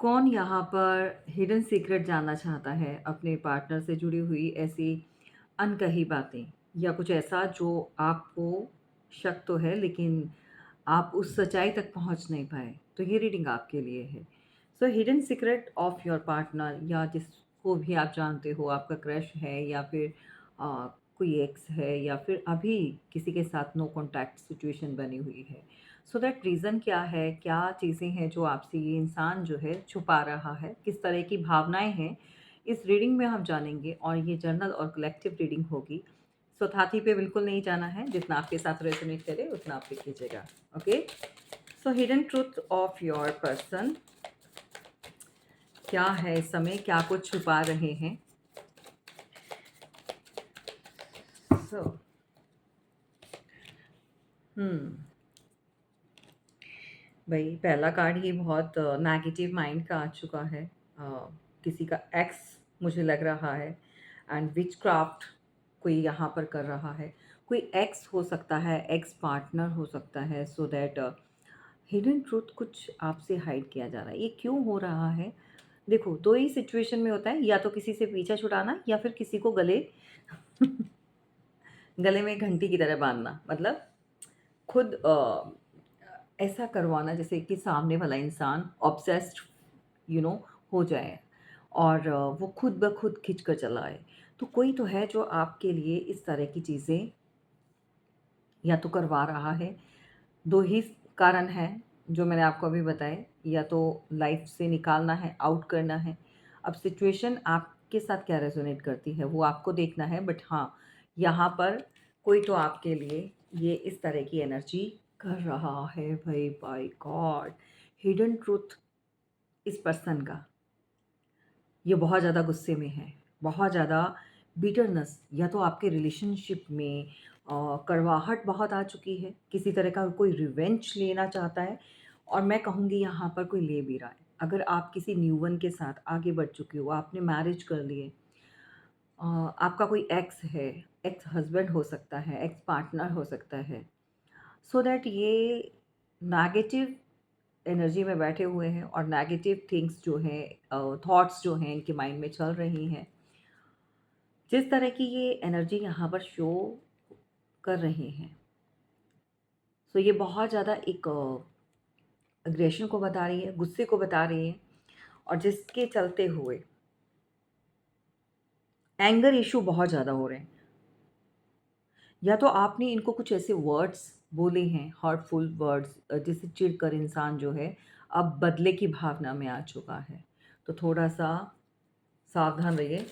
कौन यहाँ पर हिडन सीक्रेट जानना चाहता है अपने पार्टनर से जुड़ी हुई ऐसी अनकही बातें या कुछ ऐसा जो आपको शक तो है लेकिन आप उस सच्चाई तक पहुँच नहीं पाए, तो ये रीडिंग आपके लिए है। So hidden secret of your partner या जिसको भी आप जानते हो, आपका क्रश है या फिर कोई एक्स है या फिर अभी किसी के साथ नो कॉन्टैक्ट सिचुएशन बनी हुई है। सो दैट रीज़न क्या है? क्या चीज़ें हैं जो आपसे ये इंसान जो है छुपा रहा है? किस तरह की भावनाएँ हैं? इस रीडिंग में हम जानेंगे और ये जर्नल और कलेक्टिव रीडिंग होगी। सो थाती पे बिल्कुल नहीं जाना है, जितना आपके साथ रेज़ोनेट करे उतना आप लिख लीजिएगा, okay? So hidden truth of your person क्या है इस समय? क्या कुछ छुपा रहे हैं? सो हुँ, भई पहला कार्ड ही बहुत नेगेटिव माइंड का आ चुका है। किसी का एक्स मुझे लग रहा है एंड विचक्राफ्ट कोई यहाँ पर कर रहा है। कोई एक्स हो सकता है, एक्स पार्टनर हो सकता है सो दैट हिडन ट्रुथ कुछ आपसे हाइड किया जा रहा है। ये क्यों हो रहा है? देखो, 2 ही सिचुएशन में होता है, या तो किसी से पीछा छुड़ाना या फिर किसी को गले गले में घंटी की तरह बाँधना। मतलब खुद ऐसा करवाना जैसे कि सामने वाला इंसान ऑब्सेस्ड हो जाए और वो खुद ब खुद खींच कर चला आए। तो कोई तो है जो आपके लिए इस तरह की चीज़ें या तो करवा रहा है। 2 ही कारण हैं जो मैंने आपको अभी बताए, या तो लाइफ़ से निकालना है, आउट करना है। अब सिचुएशन आपके साथ क्या रेज़ोनेट करती है वो आपको देखना है, बट हाँ, यहाँ पर कोई तो आपके लिए ये इस तरह की एनर्जी कर रहा है भई, बाय गॉड! हिडन ट्रुथ इस पर्सन का, ये बहुत ज़्यादा गुस्से में है, बहुत ज़्यादा बिटरनेस, या तो आपके रिलेशनशिप में कड़वाहट बहुत आ चुकी है, किसी तरह का कोई रिवेंज लेना चाहता है और मैं कहूँगी यहाँ पर कोई ले भी रहा है। अगर आप किसी न्यू वन के साथ आगे बढ़ चुके हो, आपने मैरिज कर लिए, आपका कोई एक्स है, एक्स हस्बैंड हो सकता है, एक्स पार्टनर हो सकता है, सो दैट ये नेगेटिव एनर्जी में बैठे हुए हैं और नेगेटिव थिंग्स जो हैं, थॉट्स जो हैं इनके माइंड में चल रही हैं। जिस तरह की ये एनर्जी यहाँ पर शो कर रहे हैं, सो ये बहुत ज़्यादा एक अग्रेशन को बता रही है, गुस्से को बता रही है और जिसके चलते हुए एंगर इश्यू बहुत ज़्यादा हो रहे हैं। या तो आपने इनको कुछ ऐसे वर्ड्स बोले हैं, हर्टफुल वर्ड्स, जिससे चिढ़कर इंसान जो है अब बदले की भावना में आ चुका है। तो थोड़ा-सा सावधान रहिए,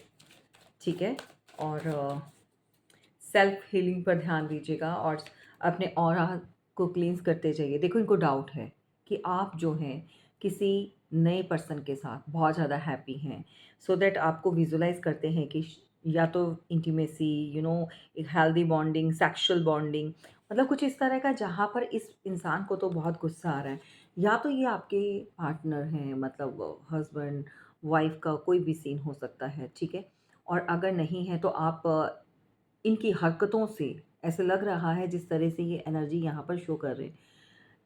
ठीक है? और सेल्फ हीलिंग पर ध्यान दीजिएगा और अपने ऑरा को क्लींस करते जाइए। देखो, इनको डाउट है कि आप जो हैं किसी नए पर्सन के साथ बहुत ज़्यादा हैप्पी हैं, सो दैट आपको विजुलाइज करते हैं कि या तो इंटीमेसी, एक हेल्दी बॉन्डिंग, सेक्सुअल बॉन्डिंग, मतलब कुछ इस तरह का जहाँ पर इस इंसान को तो बहुत गुस्सा आ रहा है, या तो ये आपके पार्टनर हैं, मतलब हस्बैंड वाइफ का कोई भी सीन हो सकता है, ठीक है? और अगर नहीं है तो आप इनकी हरकतों से ऐसे लग रहा है, जिस तरह से ये एनर्जी यहाँ पर शो कर रहे हैं,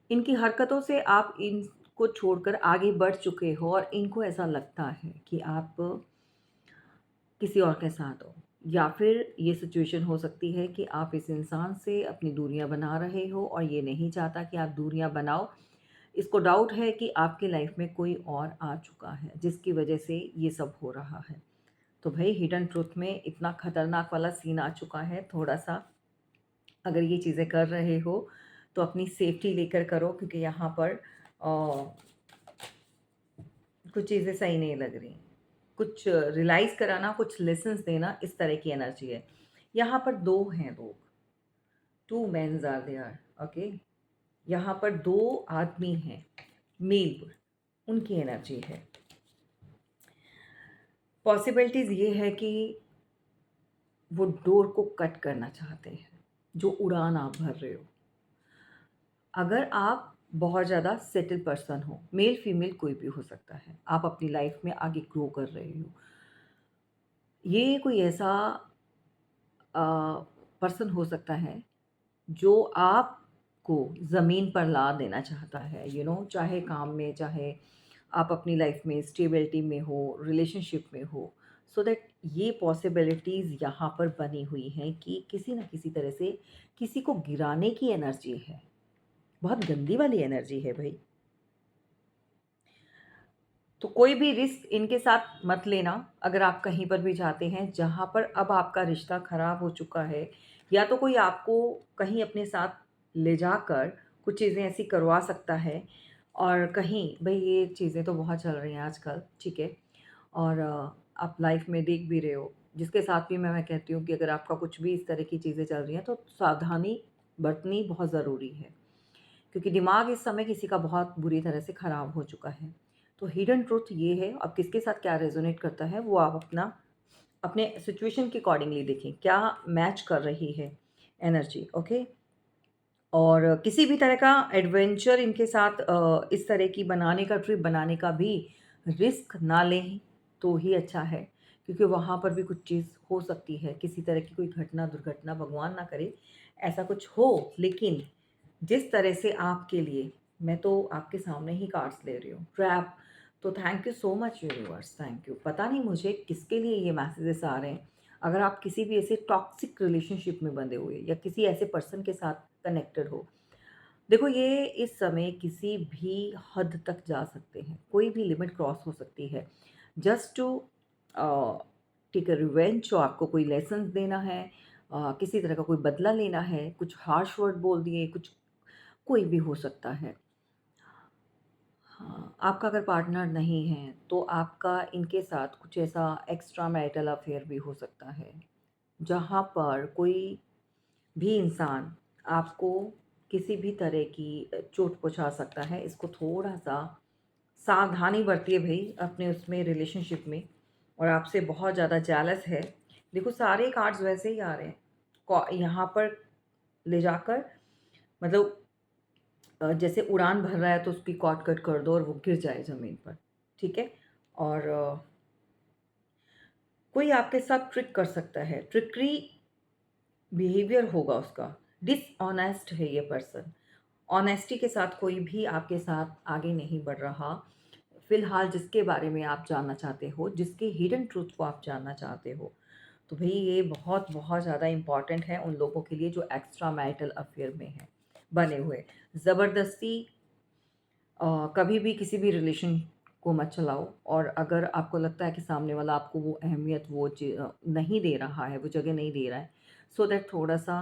इनकी हरकतों से आप इनको छोड़कर आगे बढ़ चुके हो और इनको ऐसा लगता है कि आप किसी और के साथ हो, या फिर ये सिचुएशन हो सकती है कि आप इस इंसान से अपनी दूरियां बना रहे हो और ये नहीं चाहता कि आप दूरियां बनाओ। इसको डाउट है कि आपके लाइफ में कोई और आ चुका है जिसकी वजह से ये सब हो रहा है। तो भाई, हिडन ट्रुथ में इतना खतरनाक वाला सीन आ चुका है, थोड़ा-सा अगर ये चीज़ें कर रहे हो तो अपनी सेफ्टी लेकर करो, क्योंकि यहाँ पर कुछ चीज़ें सही नहीं लग रही। कुछ रियलाइज़ कराना, कुछ लेसन्स देना, इस तरह की एनर्जी है। यहाँ पर 2 हैं लोग, 2 मेन्स आर देयर, ओके? यहाँ पर 2 आदमी हैं, मेल, उनकी एनर्जी है। पॉसिबिलिटीज़ ये है कि वो डोर को कट करना चाहते हैं, जो उड़ान आप भर रहे हो। अगर आप बहुत ज़्यादा सेटल पर्सन हो, मेल फीमेल कोई भी हो सकता है, आप अपनी लाइफ में आगे ग्रो कर रहे हो, ये कोई ऐसा पर्सन हो सकता है जो आपको ज़मीन पर ला देना चाहता है, चाहे काम में, चाहे आप अपनी लाइफ में स्टेबिलिटी में हो, रिलेशनशिप में हो, सो दैट ये पॉसिबिलिटीज़ यहाँ पर बनी हुई हैं कि किसी न किसी तरह से किसी को गिराने की एनर्जी है। बहुत गंदी वाली एनर्जी है भई। तो कोई भी रिस्क इनके साथ मत लेना, अगर आप कहीं पर भी जाते हैं जहाँ पर अब आपका रिश्ता ख़राब हो चुका है, या तो कोई आपको कहीं अपने साथ ले जाकर कुछ चीज़ें ऐसी करवा सकता है, और कहीं भई ये चीज़ें तो बहुत चल रही हैं आजकल, ठीक है? और आप लाइफ़ में देख भी रहे हो, जिसके साथ भी मैं कहती हूँ कि अगर आपका कुछ भी इस तरह की चीज़ें चल रही हैं, तो सावधानी बरतनी बहुत ज़रूरी है। क्योंकि दिमाग इस समय किसी का बहुत बुरी तरह से ख़राब हो चुका है। तो हिडन ट्रुथ ये है, अब किसके साथ क्या रेज़ोनेट करता है वो आप अपना अपने सिचुएशन के अकॉर्डिंगली देखें, क्या मैच कर रही है एनर्जी, ओके? और किसी भी तरह का एडवेंचर इनके साथ इस तरह की बनाने का, ट्रिप बनाने का भी रिस्क ना लें तो ही अच्छा है, क्योंकि वहाँ पर भी कुछ चीज़ हो सकती है, किसी तरह की कोई घटना, दुर्घटना भगवान ना करे ऐसा कुछ हो। लेकिन जिस तरह से आपके लिए, मैं तो आपके सामने ही कार्ड्स ले रही हूँ, ट्रैप। तो thank you so much universe, thank you. पता नहीं मुझे किसके लिए ये मैसेजेस आ रहे हैं। अगर आप किसी भी ऐसे टॉक्सिक रिलेशनशिप में बंधे हुए या किसी ऐसे पर्सन के साथ कनेक्टेड हो, देखो ये इस समय किसी भी हद तक जा सकते हैं, कोई भी लिमिट क्रॉस हो सकती है। Just to take a revenge, जो आपको कोई लेसन देना है, किसी तरह का कोई बदला लेना है, कुछ हार्श वर्ड बोल दिए, कुछ कोई भी हो सकता है। हाँ, आपका अगर पार्टनर नहीं है, तो आपका इनके साथ कुछ ऐसा एक्स्ट्रा मैरिटल अफ़ेयर भी हो सकता है, जहाँ पर कोई भी इंसान आपको किसी भी तरह की चोट पहुँचा सकता है। इसको थोड़ा-सा सावधानी बरतिए भई अपने उसमें रिलेशनशिप में, और आपसे बहुत ज़्यादा जेलस है। देखो सारे कार्ड्स वैसे ही आ रहे हैं। कौ यहाँ पर ले जाकर, मतलब जैसे उड़ान भर रहा है तो उसकी कॉर्ड कट कर दो और वो गिर जाए ज़मीन पर, ठीक है? और कोई आपके साथ ट्रिक कर सकता है, ट्रिकरी बिहेवियर होगा उसका, डिसऑनेस्ट है ये पर्सन। ऑनेस्टी के साथ कोई भी आपके साथ आगे नहीं बढ़ रहा। फ़िलहाल जिसके बारे में आप जानना चाहते हो, जिसके हिडन ट्रुथ को आप जानना चाहते हो, तो भई ये बहुत बहुत ज़्यादा इम्पोर्टेंट है उन लोगों के लिए जो एक्स्ट्रा मैरिटल अफ़ेयर में हैं बने हुए। ज़बरदस्ती कभी भी किसी भी रिलेशन को मत चलाओ, और अगर आपको लगता है कि सामने वाला आपको वो अहमियत, वो नहीं दे रहा है, वो जगह नहीं दे रहा है, सो दैट थोड़ा-सा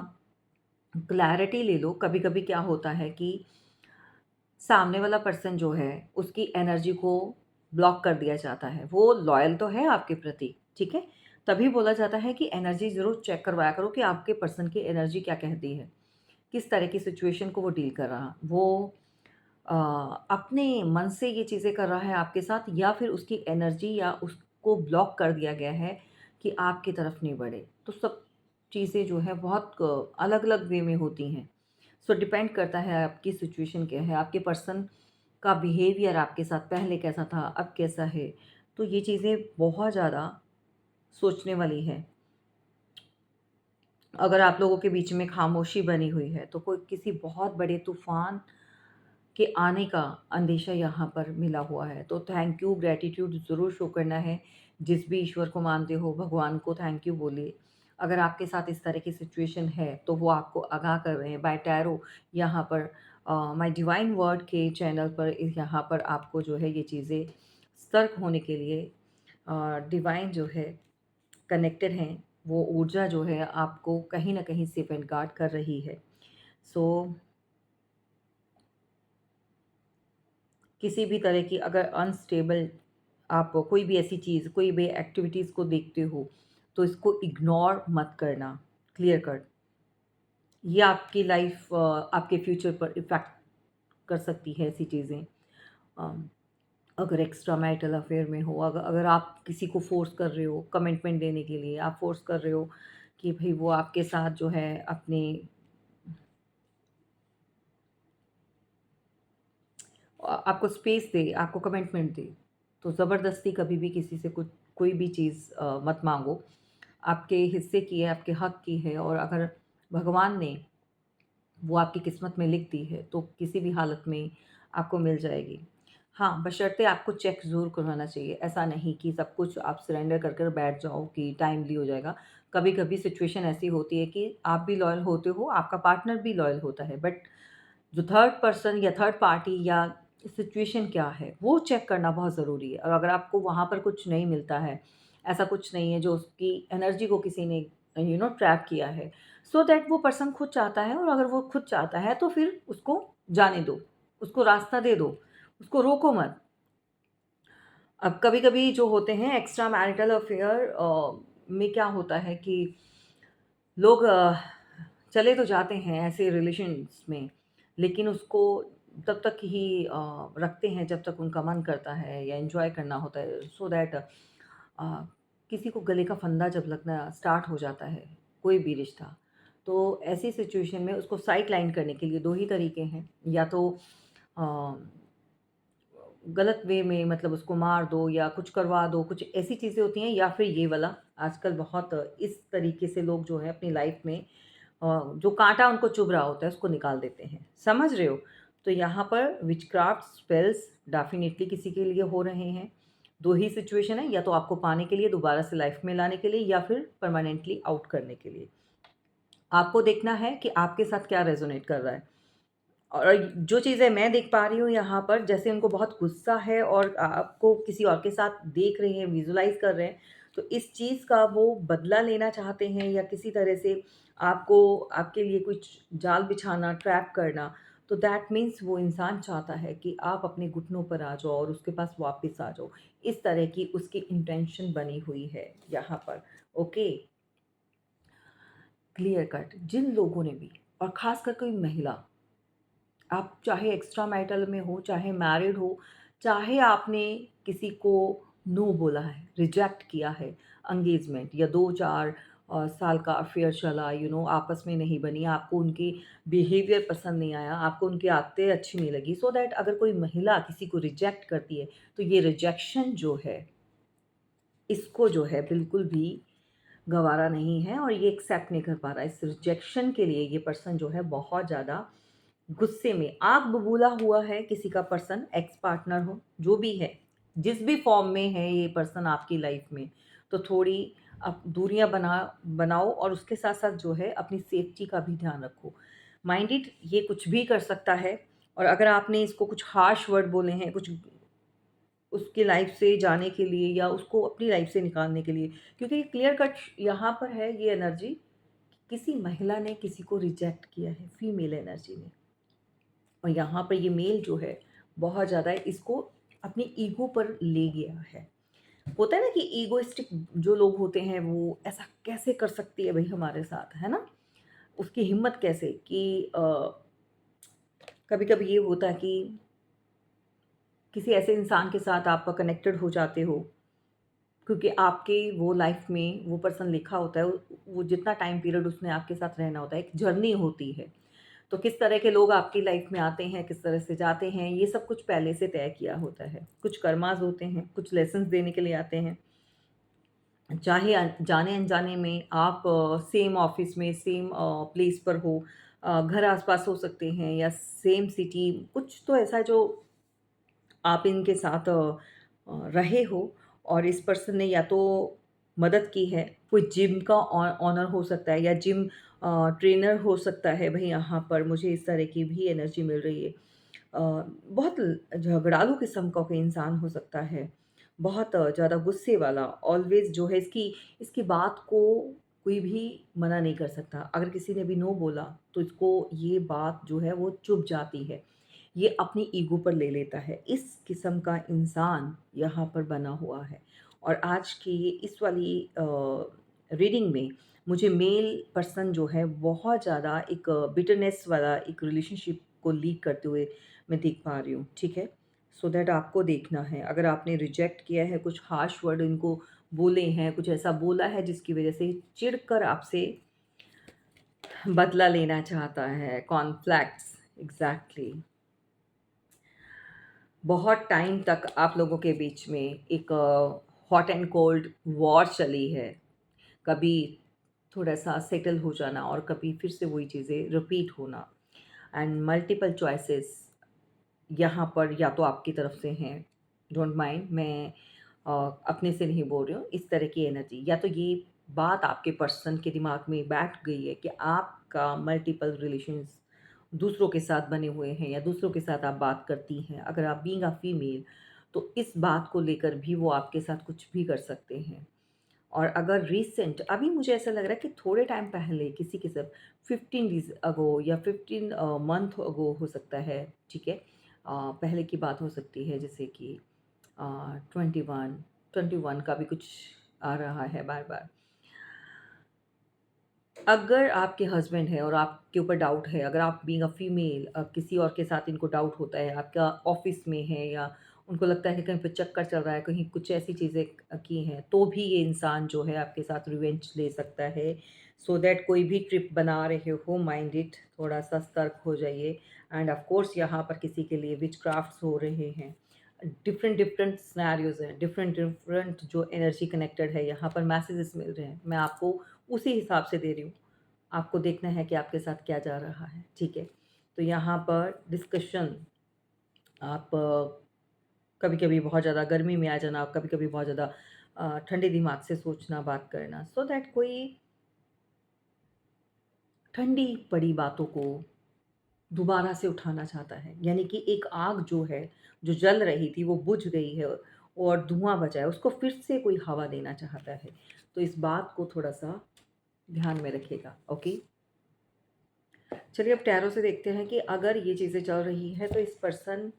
क्लैरिटी ले लो। कभी-कभी क्या होता है कि सामने वाला पर्सन जो है, उसकी एनर्जी को ब्लॉक कर दिया जाता है। वो लॉयल तो है आपके प्रति, ठीक है? तभी बोला जाता है कि एनर्जी ज़रूर चेक करवाया करो कि आपके पर्सन की एनर्जी क्या कहती है। किस तरह की सिचुएशन को वो डील कर रहा। वो अ, अपने मन से ये चीज़ें कर रहा है आपके साथ, या फिर उसकी एनर्जी या उसको ब्लॉक कर दिया गया है कि आपकी तरफ नहीं बढ़े। तो सब चीज़ें जो है बहुत अलग-अलग वे में होती हैं। सो डिपेंड करता है आपकी सिचुएशन क्या है, आपके पर्सन का बिहेवियर आपके साथ पहले कैसा था, अब कैसा है। तो ये चीज़ें बहुत ज़्यादा सोचने वाली हैं। अगर आप लोगों के बीच में खामोशी बनी हुई है, तो कोई किसी बहुत बड़े तूफ़ान के आने का अंदेशा यहाँ पर मिला हुआ है। तो थैंक यू, ग्रैटिट्यूड ज़रूर शो करना है। जिस भी ईश्वर को मानते हो, भगवान को थैंक यू बोलिए। अगर आपके साथ इस तरह की सिचुएशन है, तो वो आपको आगाह कर रहे हैं बाय टैरो। यहाँ पर माय डिवाइन वर्ड के चैनल पर यहाँ पर आपको जो है ये चीज़ें सतर्क होने के लिए डिवाइन जो है कनेक्टेड हैं। वो ऊर्जा जो है आपको कहीं न कहीं सेफ एंड गार्ड कर रही है। सो किसी भी तरह की अगर अनस्टेबल आप कोई भी ऐसी चीज़, कोई भी एक्टिविटीज़ को देखते हो, तो इसको इग्नोर मत करना, क्लियर कट। ये आपकी लाइफ़ आपके फ्यूचर पर इफ़ेक्ट कर सकती है ऐसी चीज़ें। अम, अगर एक्स्ट्रा मैरिटल अफ़ेयर में हो, अगर अगर आप किसी को फ़ोर्स कर रहे हो कमिटमेंट देने के लिए, आप फ़ोर्स कर रहे हो कि भई वो आपके साथ जो है अपने आपको स्पेस दे, आपको कमिटमेंट दे, तो ज़बरदस्ती कभी भी किसी से कुछ कोई भी चीज़ मत माँगो। आपके हिस्से की है, आपके हक़ की है, और अगर भगवान ने वो आपकी किस्मत में लिख दी है, तो किसी भी हालत में आपको मिल जाएगी। हाँ, बशर्ते आपको चेक ज़रूर करवाना चाहिए। ऐसा नहीं कि सब कुछ आप सरेंडर कर कर बैठ जाओ कि टाइमली हो जाएगा। कभी-कभी सिचुएशन ऐसी होती है कि आप भी लॉयल होते हो, आपका पार्टनर भी लॉयल होता है, बट जो थर्ड पर्सन या थर्ड पार्टी या सिचुएशन क्या है, वो चेक करना बहुत ज़रूरी है। और अगर आपको वहाँ पर कुछ नहीं मिलता है, ऐसा कुछ नहीं है जो उसकी एनर्जी को किसी ने ट्रैप किया है, सो दैट वो पर्सन खुद चाहता है, और अगर वो खुद चाहता है तो फिर उसको जाने दो, उसको रास्ता दे दो, उसको रोको मत। अब कभी-कभी जो होते हैं एक्स्ट्रा मैरिटल अफ़ेयर में क्या होता है कि लोग चले तो जाते हैं ऐसे रिलेशन्स में, लेकिन उसको तब तक ही रखते हैं जब तक उनका मन करता है या एन्जॉय करना होता है, सो दैट किसी को गले का फंदा जब लगना स्टार्ट हो जाता है, कोई भी रिश्ता, तो ऐसी सिचुएशन में उसको साइड लाइन करने के लिए 2 ही तरीके हैं। या तो अ गलत वे में, मतलब उसको मार दो या कुछ करवा दो, कुछ ऐसी चीज़ें होती हैं, या फिर ये वाला आजकल बहुत इस तरीके से लोग जो है अपनी लाइफ में जो काँटा उनको चुभ रहा होता है उसको निकाल देते हैं। समझ रहे हो? तो यहाँ पर विचक्राफ्ट स्पेल्स डेफ़िनिटली किसी के लिए हो रहे हैं। 2 ही सिचुएशन है, या तो आपको पाने के लिए, दोबारा से लाइफ में लाने के लिए, या फिर परमानेंटली आउट करने के लिए। आपको देखना है कि आपके साथ क्या रेज़ोनेट कर रहा है। और जो चीज़ें मैं देख पा रही हूँ यहाँ पर, जैसे उनको बहुत गुस्सा है और आपको किसी और के साथ देख रहे हैं, विज़ुअलाइज़ कर रहे हैं, तो इस चीज़ का वो बदला लेना चाहते हैं, या किसी तरह से आपको, आपके लिए कुछ जाल बिछाना, ट्रैप करना। तो दैट मीन्स वो इंसान चाहता है कि आप अपने घुटनों पर आ जाओ और उसके पास वापस आ जाओ। इस तरह की उसकी इंटेंशन बनी हुई है यहाँ पर। Okay, clear cut. जिन लोगों ने भी, और ख़ासकर कोई महिला, आप चाहे एक्स्ट्रा मैरिटल में हो, चाहे मैरिड हो, चाहे आपने किसी को नो बोला है, रिजेक्ट किया है, एंगेजमेंट या 2-4 साल का अफ़ेयर चला, आपस में नहीं बनी, आपको उनके बिहेवियर पसंद नहीं आया, आपको उनकी आदतें अच्छी नहीं लगी, सो दैट अगर कोई महिला किसी को रिजेक्ट करती है, तो ये रिजेक्शन जो है, इसको जो है बिल्कुल भी गँवारा नहीं है, और ये एक्सेप्ट नहीं कर पा रहा है। इस रिजेक्शन के लिए ये पर्सन जो है बहुत ज़्यादा गुस्से में, आग बबूला हुआ है किसी का पर्सन, एक्स पार्टनर हो, जो भी है, जिस भी फॉर्म में है ये पर्सन आपकी लाइफ में, तो थोड़ी आप दूरियां बनाओ, और उसके साथ साथ जो है अपनी सेफ्टी का भी ध्यान रखो। माइंड इट, ये कुछ भी कर सकता है, और अगर आपने इसको कुछ हार्श वर्ड बोले हैं, कुछ उसकी लाइफ से जाने के लिए या उसको अपनी लाइफ से निकालने के लिए, क्योंकि क्लियर कट यहाँ पर है ये एनर्जी, किसी महिला ने किसी को रिजेक्ट किया है, फीमेल एनर्जी ने, और यहाँ पर ये मेल जो है बहुत ज़्यादा इसको अपनी ईगो पर ले गया है। होता है ना कि ईगोइस्टिक जो लोग होते हैं, वो ऐसा कैसे कर सकती है भाई हमारे साथ, है ना? उसकी हिम्मत कैसे कि कभी-कभी ये होता है कि किसी ऐसे इंसान के साथ आप कनेक्टेड हो जाते हो, क्योंकि आपके वो लाइफ में वो पर्सन लिखा होता है, वो जितना टाइम पीरियड उसने आपके साथ रहना होता है, एक जर्नी होती है। तो किस तरह के लोग आपकी लाइफ में आते हैं, किस तरह से जाते हैं, ये सब कुछ पहले से तय किया होता है। कुछ कर्माज़ होते हैं, कुछ लेसन्स देने के लिए आते हैं। चाहे जाने-अनजाने में आप सेम ऑफ़िस में, सेम प्लेस पर हो, घर आस-पास हो सकते हैं, या सेम सिटी, कुछ तो ऐसा है जो आप इनके साथ रहे हो, और इस पर्सन ने या तो मदद की है, कोई जिम का ऑनर हो सकता है, या जिम ट्रेनर हो सकता है, भई यहाँ पर मुझे इस तरह की भी एनर्जी मिल रही है। बहुत झगड़ालू किस्म का कोई इंसान हो सकता है, बहुत ज़्यादा गुस्से वाला, ऑलवेज़ जो है इसकी इसकी बात को कोई भी मना नहीं कर सकता। अगर किसी ने भी नो बोला, तो इसको ये बात जो है वो चुभ जाती है। ये अपनी ईगो पर ले लेता है। इस किस्म का इंसान यहाँ पर बना हुआ है। और आज की इस वाली रीडिंग में मुझे मेल पर्सन जो है बहुत ज़्यादा एक बिटरनेस वाला एक रिलेशनशिप को लीड करते हुए मैं देख पा रही हूँ, ठीक है? सो दैट आपको देखना है, अगर आपने रिजेक्ट किया है, कुछ हार्श वर्ड इनको बोले हैं, कुछ ऐसा बोला है जिसकी वज़ह से चिढ़कर आपसे बदला लेना चाहता है, कॉन्फ्लिक्ट्स, एग्ज़ैक्टली। बहुत टाइम तक आप लोगों के बीच में एक हॉट एंड कोल्ड वॉर चली है। कभी थोड़ा-सा सेटल हो जाना, और कभी फिर से वही चीज़ें रिपीट होना, एंड मल्टीपल चॉइसेस, यहाँ पर या तो आपकी तरफ से हैं, डोंट माइंड, मैं अ, अपने से नहीं बोल रही हूँ, इस तरह की एनर्जी, या तो ये बात आपके पर्सन के दिमाग में बैठ गई है कि आपका मल्टीपल रिलेशंस दूसरों के साथ बने हुए हैं या दूसरों के साथ आप बात करती हैं। अगर आप बीइंग अ फीमेल, तो इस बात को लेकर भी वो आपके साथ कुछ भी कर सकते हैं। और अगर रीसेंट अभी मुझे ऐसा लग रहा है कि थोड़े टाइम पहले किसी के साथ 15 डेज़ अगो या 15 मंथ अगो हो सकता है, ठीक है? पहले की बात हो सकती है, जैसे कि 21 21 का भी कुछ आ रहा है बार-बार। अगर आपके हस्बैंड है और आपके ऊपर डाउट है, अगर आप बीइंग अ फीमेल किसी और के साथ इनको डाउट होता है, आपका ऑफ़िस में है या उनको लगता है कि कहीं पे चक्कर चल रहा है, कहीं कुछ ऐसी चीज़ें की हैं, तो भी ये इंसान जो है आपके साथ रिवेंज ले सकता है। सो दैट कोई भी ट्रिप बना रहे हो, माइंड इट, थोड़ा-सा सतर्क हो जाइए। एंड ऑफ़ कोर्स यहाँ पर किसी के लिए विचक्राफ्ट्स हो रहे हैं। डिफरेंट डिफरेंट सिनेरियोज़ हैं, डिफरेंट डिफरेंट जो एनर्जी कनेक्टेड है, यहाँ पर मैसेजेस मिल रहे हैं। मैं आपको उसी हिसाब से दे रही हूँ। आपको देखना है कि आपके साथ क्या जा रहा है, ठीक है? तो यहाँ पर डिस्कशन, आप कभी-कभी बहुत ज़्यादा गर्मी में आ जाना, कभी-कभी बहुत ज़्यादा ठंडे दिमाग से सोचना, बात करना, सो दैट कोई ठंडी पड़ी बातों को दोबारा से उठाना चाहता है। यानी कि एक आग जो है, जो जल रही थी वो बुझ गई है और धुआँ बचा है, उसको फिर से कोई हवा देना चाहता है। तो इस बात को थोड़ा-सा ध्यान में रखिएगा, ओके? चलिए अब टैरो से देखते हैं कि अगर ये चीज़ें चल रही हैं तो इस पर्सन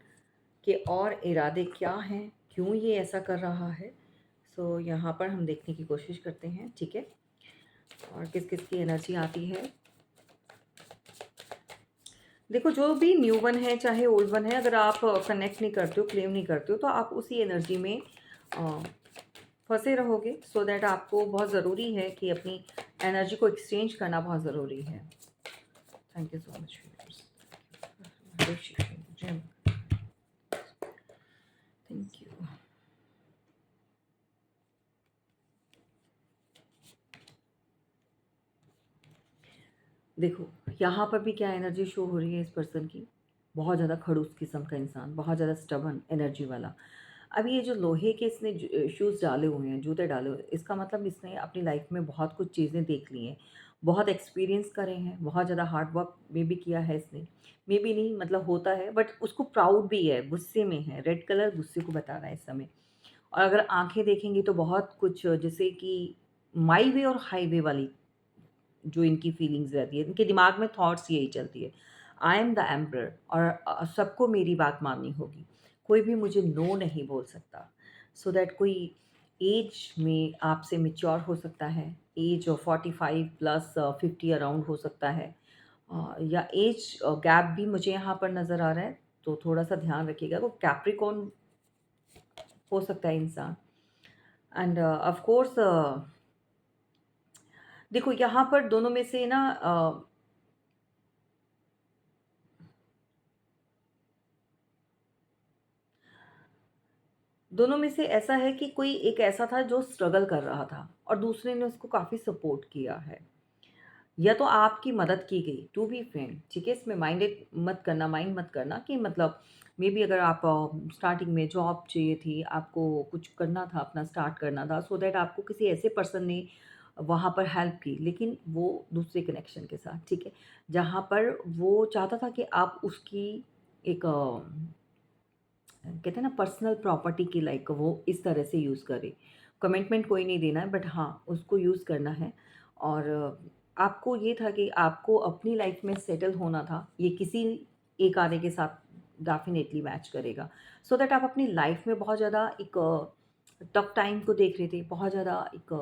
के और इरादे क्या हैं? क्यों ये ऐसा कर रहा है? सो यहाँ पर हम देखने की कोशिश करते हैं, ठीक है? और किस-किस की एनर्जी आती है। देखो, जो भी न्यू वन है चाहे ओल्ड वन है, अगर आप कनेक्ट नहीं करते हो, क्लेम नहीं करते हो, तो आप उसी एनर्जी में अ, फँसे रहोगे। सो दैट आपको बहुत ज़रूरी है कि अपनी एनर्जी को एक्सचेंज करना बहुत ज़रूरी है। Thank you so much. Thank you. देखो, यहाँ पर भी क्या एनर्जी शो हो रही है इस पर्सन की, बहुत ज़्यादा खड़ूस किस्म का इंसान, बहुत ज़्यादा स्टबर्न एनर्जी वाला। अब ये जो लोहे के इसने शूज़ डाले हुए हैं, जूते डाले हुए हैं, इसका मतलब इसने अपनी लाइफ में बहुत कुछ चीज़ें देख ली हैं, बहुत एक्सपीरियंस करे हैं, बहुत ज़्यादा हार्ड वर्क में भी किया है इसने। मे बी नहीं, मतलब होता है, बट उसको प्राउड भी है, गुस्से में है, रेड कलर गुस्से को बता रहा है इस समय। और अगर आँखें देखेंगी तो बहुत कुछ, जैसे कि माई वे और हाईवे वाली जो इनकी फीलिंग्स रहती है, इनके दिमाग में थॉट्स यही चलती है, आई एम द एम्परर, और सबको मेरी बात माननी होगी, कोई भी मुझे नो नहीं बोल सकता। सो दैट कोई एज में आपसे मेच्योर हो सकता है, एज 45 प्लस 50 अराउंड हो सकता है, या एज गैप भी मुझे यहाँ पर नज़र आ रहा है, तो थोड़ा सा ध्यान रखिएगा। वो कैप्रिकॉर्न हो सकता है इंसान। एंड ऑफ कोर्स देखो, यहाँ पर दोनों में से ना दोनों में से ऐसा है कि कोई एक ऐसा था जो स्ट्रगल कर रहा था और दूसरे ने उसको काफ़ी सपोर्ट किया है, या तो आपकी मदद की गई, टू बी फ्रेंड, ठीक है? इसमें माइंड मत करना कि मतलब मे बी अगर आप स्टार्टिंग में जॉब चाहिए थी, आपको कुछ करना था, अपना स्टार्ट करना था, सो दैट आपको किसी ऐसे पर्सन ने वहाँ पर हेल्प की, लेकिन वो दूसरे कनेक्शन के साथ, ठीक है? जहाँ पर वो चाहता था कि आप उसकी एक कहते हैं ना पर्सनल प्रॉपर्टी की, लाइक वो इस तरह से यूज़ करे। कमिटमेंट कोई नहीं देना है, बट हाँ, उसको यूज़ करना है। और आपको ये था कि आपको अपनी लाइफ में सेटल होना था। ये किसी एक आधे के साथ डेफ़िनेटली मैच करेगा। सो दैट आप अपनी लाइफ में बहुत ज़्यादा एक टफ टाइम को देख रहे थे। बहुत ज़्यादा एक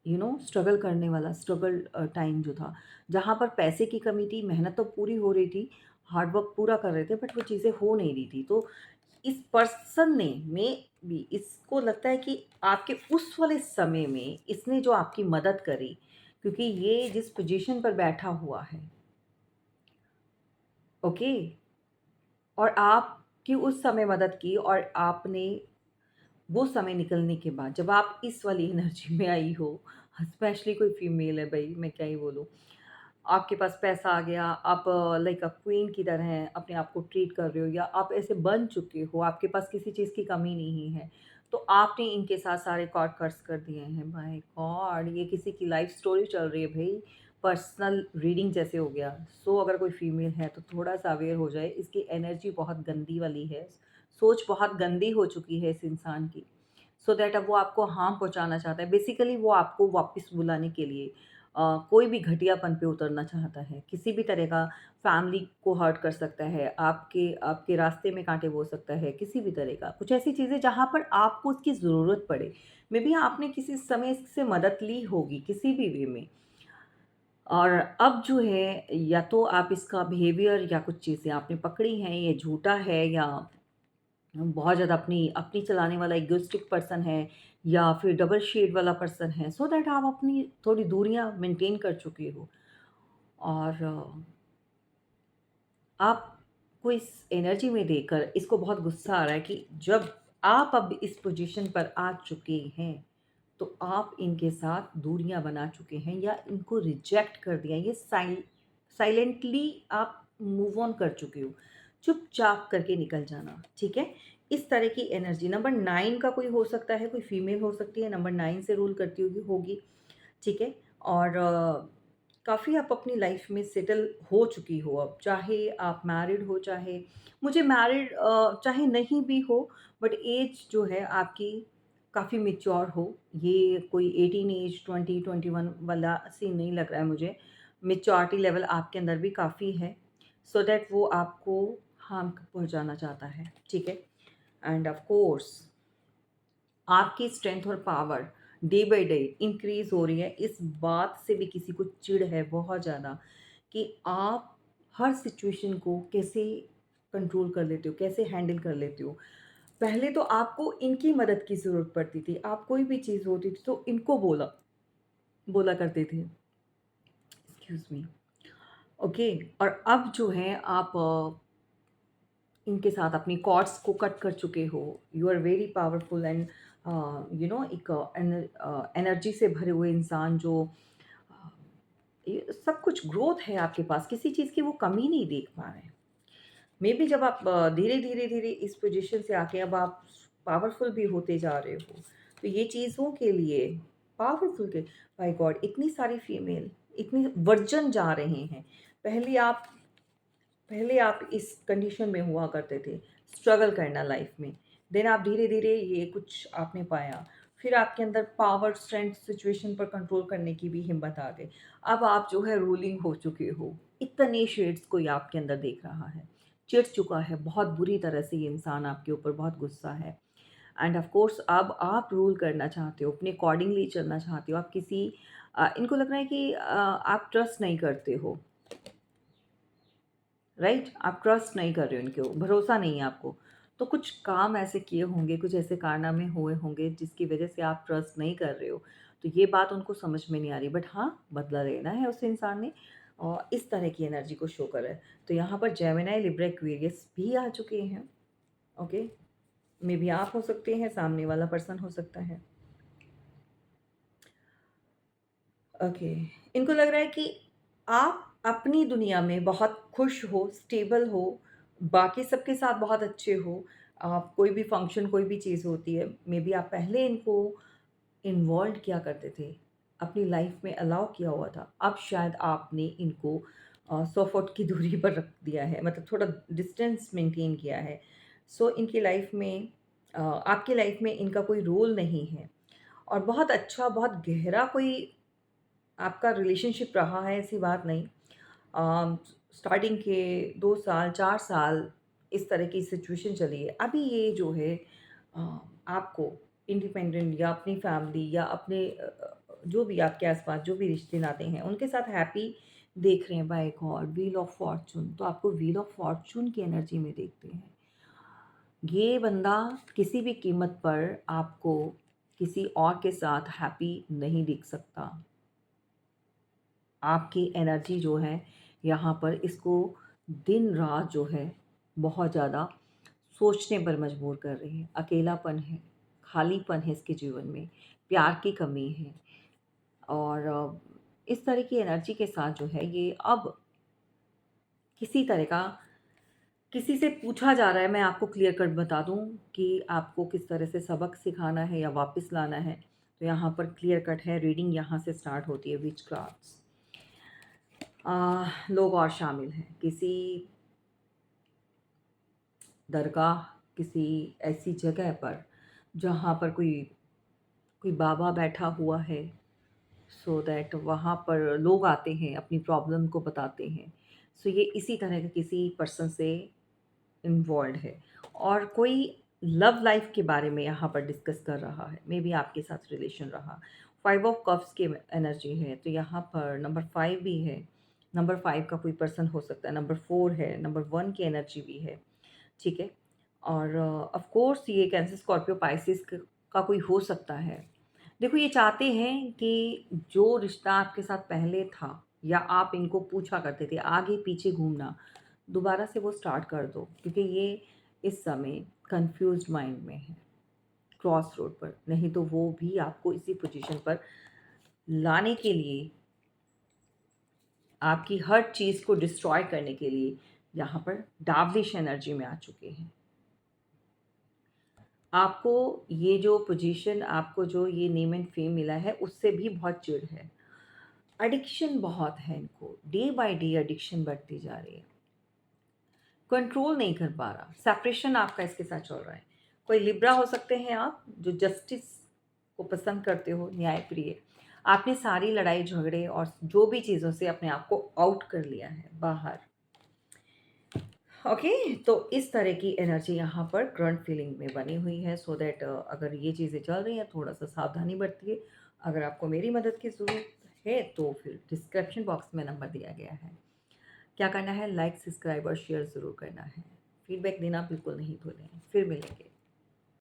स्ट्रगल करने वाला स्ट्रगल टाइम जो था, जहाँ पर पैसे की कमी थी, मेहनत तो पूरी हो रही थी, हार्ड वर्क पूरा कर रहे थे, बट वो चीज़ें हो नहीं रही थी। तो इस पर्सन ने में भी इसको लगता है कि आपके उस वाले समय में इसने जो आपकी मदद करी, क्योंकि ये जिस पोजीशन पर बैठा हुआ है, ओके, और आपकी उस समय मदद की, और आपने वो समय निकलने के बाद जब आप इस वाली एनर्जी में आई हो, स्पेशली कोई फीमेल है भाई, मैं क्या ही बोलूँ, आपके पास पैसा आ गया, आप लाइक अ क्वीन की तरह हैं, अपने आप को ट्रीट कर रहे हो या आप ऐसे बन चुके हो, आपके पास किसी चीज़ की कमी नहीं है। तो आपने इनके साथ सारे कॉर्ड कट्स कर दिए हैं। My God! ये किसी की लाइफ़ स्टोरी चल रही है भई, पर्सनल रीडिंग जैसे हो गया। सो अगर कोई फीमेल है तो थोड़ा-सा अवेयर हो जाए, इसकी एनर्जी बहुत गंदी वाली है, सोच बहुत गंदी हो चुकी है इस इंसान की। सो दैट अब वो आपको हार्म पहुँचाना चाहता है। बेसिकली वो आपको वापस बुलाने के लिए कोई भी घटियापन पे उतरना चाहता है। किसी भी तरह का फैमिली को हर्ट कर सकता है, आपके आपके रास्ते में कांटे बो सकता है, किसी भी तरह का। कुछ ऐसी चीज़ें जहाँ पर आपको उसकी ज़रूरत पड़े। मेबी आपने किसी समय इससे मदद ली होगी, किसी भी वे में। और अब जो है या तो आप इसका बिहेवियर या कुछ चीज़ें आपने पकड़ी हैं, ये झूठा है या बहुत ज़्यादा अपनी अपनी चलाने वाला इगोइस्टिक पर्सन है या फिर डबल शेड वाला पर्सन है, सो दैट आप अपनी थोड़ी दूरियां मेंटेन कर चुके हो। और आपको इस एनर्जी में देकर इसको बहुत गुस्सा आ रहा है कि जब आप अब इस पोजीशन पर आ चुके हैं तो आप इनके साथ दूरियां बना चुके हैं या इनको रिजेक्ट कर दिया। ये साइलेंटली आप मूव ऑन कर चुके हो। चुपचाप करके निकल जाना, ठीक है? इस तरह की एनर्जी नंबर 9 का कोई हो सकता है, कोई फीमेल हो सकती है, नंबर 9 से रूल करती होगी होगी, ठीक है? और काफ़ी आप अपनी लाइफ में सेटल हो चुकी हो अब, चाहे आप मैरिड हो, चाहे मुझे मैरिड चाहे नहीं भी हो, बट एज जो है आपकी काफ़ी मैच्योर हो। ये कोई 18 एज 20, 21 वाला सीन नहीं लग रहा है मुझे। मैच्योरिटी लेवल आपके अंदर भी काफ़ी है, सो दैट वो आपको हार्म पहुँचाना चाहता है, ठीक है? एंड ऑफ कोर्स आपकी स्ट्रेंथ और power day by day increase हो रही है। इस बात से भी किसी को चिढ़ है बहुत ज़्यादा कि आप हर सिचुएशन को कैसे कंट्रोल कर लेते हो, कैसे हैंडल कर लेते हो। पहले तो आपको इनकी मदद की ज़रूरत पड़ती थी। आप कोई भी चीज़ होती थी तो इनको बोला बोला करते थे। Excuse me. ओके। और अब जो है आप इनके साथ अपनी कॉर्ड्स को कट कर चुके हो। You are very powerful and एक एनर्जी से भरे हुए इंसान जो ये सब कुछ ग्रोथ है आपके पास, किसी चीज़ की वो कमी नहीं देख पा रहे हैं। मे बी जब आप धीरे-धीरे इस पोज़ीशन से आके अब आप पावरफुल भी होते जा रहे हो, तो ये चीज़ों के लिए पावरफुल के माय गॉड! इतनी सारी फीमेल, इतनी वर्जन जा रहे हैं। पहले आप पहले आप इस कंडीशन में हुआ करते थे, स्ट्रगल करना लाइफ में। देन आप धीरे-धीरे ये कुछ आपने पाया। फिर आपके अंदर पावर, स्ट्रेंथ, सिचुएशन पर कंट्रोल करने की भी हिम्मत आ गई। अब आप जो है रूलिंग हो चुके हो। इतने शेड्स कोई आपके अंदर देख रहा है। चिढ़ चुका है, बहुत बुरी तरह से ये इंसान आपके ऊपर बहुत गुस्सा है। एंड ऑफ कोर्स अब आप रूल करना चाहते हो, अपने अकॉर्डिंगली चलना चाहते हो। आप किसी इनको लग रहा है कि आप ट्रस्ट नहीं करते हो। राइट? आप ट्रस्ट नहीं कर रहे हो इनके ऊ भरोसा नहीं है आपको। तो कुछ काम ऐसे किए होंगे, कुछ ऐसे कारनामे हुए होंगे जिसकी वज़ह से आप ट्रस्ट नहीं कर रहे हो। तो ये बात उनको समझ में नहीं आ रही, बट हाँ, बदला लेना है उस इंसान ने और इस तरह की एनर्जी को शो कर रहा है। तो यहाँ पर जेमिनी, लिब्रा, एक्वेरियस भी आ चुके हैं। ओके? मेबी आप हो सकते हैं, सामने वाला पर्सन हो सकता है। ओके। इनको लग रहा है कि आप अपनी दुनिया में बहुत खुश हो, स्टेबल हो, बाकी सबके साथ बहुत अच्छे हो। आप कोई भी फंक्शन, कोई भी चीज़ होती है, मेबी आप पहले इनको इन्वॉल्व किया करते थे, अपनी लाइफ में अलाउ किया हुआ था। अब शायद आपने इनको 100 फुट की दूरी पर रख दिया है, मतलब थोड़ा डिस्टेंस मेंटेन किया है। सो इनकी लाइफ में आपकी लाइफ में इनका कोई रोल नहीं है और बहुत अच्छा, बहुत गहरा कोई आपका रिलेशनशिप रहा है ऐसी बात नहीं। अम, स्टार्टिंग के 2 साल, 4 साल इस तरह की सिचुएशन चली है। अभी ये जो है अ, आपको इंडिपेंडेंट या अपनी फैमिली या अपने जो भी आपके आस-पास जो भी रिश्ते नाते हैं, उनके साथ हैप्पी देख रहे हैं by God wheel of fortune. तो आपको व्हील ऑफ फॉर्च्यून की एनर्जी में देखते हैं। ये बंदा किसी भी कीमत पर आपको किसी और के साथ हैप्पी नहीं दिख सकता। आपकी एनर्जी जो है यहाँ पर इसको दिन-रात जो है बहुत ज़्यादा सोचने पर मजबूर कर रही है। अकेलापन है, खालीपन है इसके जीवन में, प्यार की कमी है और इस तरह की एनर्जी के साथ जो है ये अब किसी तरह का किसी से पूछा जा रहा है, मैं आपको क्लियर कट बता दूँ कि आपको किस तरह से सबक सिखाना है या वापस लाना है। तो यहाँ पर क्लियर कट है, रीडिंग यहाँ से स्टार्ट होती है, विचक्राफ्ट्स। लोग और शामिल हैं, किसी दरगाह, किसी ऐसी जगह पर जहाँ पर कोई कोई बाबा बैठा हुआ है, सो दैट वहाँ पर लोग आते हैं, अपनी प्रॉब्लम को बताते हैं। सो ये इसी तरह के किसी पर्सन से इन्वॉल्व्ड है और कोई लव लाइफ के बारे में यहाँ पर डिस्कस कर रहा है, मे बी आपके साथ रिलेशन रहा। 5 ऑफ कप्स की एनर्जी है, तो यहाँ पर नंबर 5 भी है। नंबर 5 का कोई पर्सन हो सकता है, नंबर 4 है, नंबर 1 की एनर्जी भी है, ठीक है? और ऑफ कोर्स ये कैंसर, स्कॉर्पियो, पाइसिस का कोई हो सकता है। देखो ये चाहते हैं कि जो रिश्ता आपके साथ पहले था या आप इनको पूछा करते थे, आगे-पीछे घूमना, दोबारा से वो स्टार्ट कर दो क्योंकि ये इस समय कन्फ्यूज़्ड माइंड में है, क्रॉस रोड पर। नहीं तो वो भी आपको इसी पोजीशन पर लाने के लिए, आपकी हर चीज़ को डिस्ट्रॉय करने के लिए यहाँ पर डार्विश एनर्जी में आ चुके हैं। आपको ये जो पोजीशन, आपको जो ये नेम एंड फेम मिला है, उससे भी बहुत चिढ़ है। एडिक्शन बहुत है इनको, डे बाय डे एडिक्शन बढ़ती जा रही है। कंट्रोल नहीं कर पा रहा, सेपरेशन आपका इसके साथ चल रहा है। कोई लिब्रा हो सकते हैं आप, जो जस्टिस को पसंद करते हो, न्याय प्रिय। आपने सारी लड़ाई झगड़े और जो भी चीज़ों से अपने आप को आउट कर लिया है बाहर। ओके, तो इस तरह की एनर्जी यहाँ पर करंट फीलिंग में बनी हुई है। सो दैट अगर ये चीज़ें चल रही हैं, थोड़ा सा सावधानी बरतिए। अगर आपको मेरी मदद की ज़रूरत है तो फिर डिस्क्रिप्शन बॉक्स में नंबर दिया गया है। क्या करना है, लाइक, सब्सक्राइब और शेयर ज़रूर करना है। फीडबैक देना बिल्कुल नहीं भूलें। फिर मिलेंगे।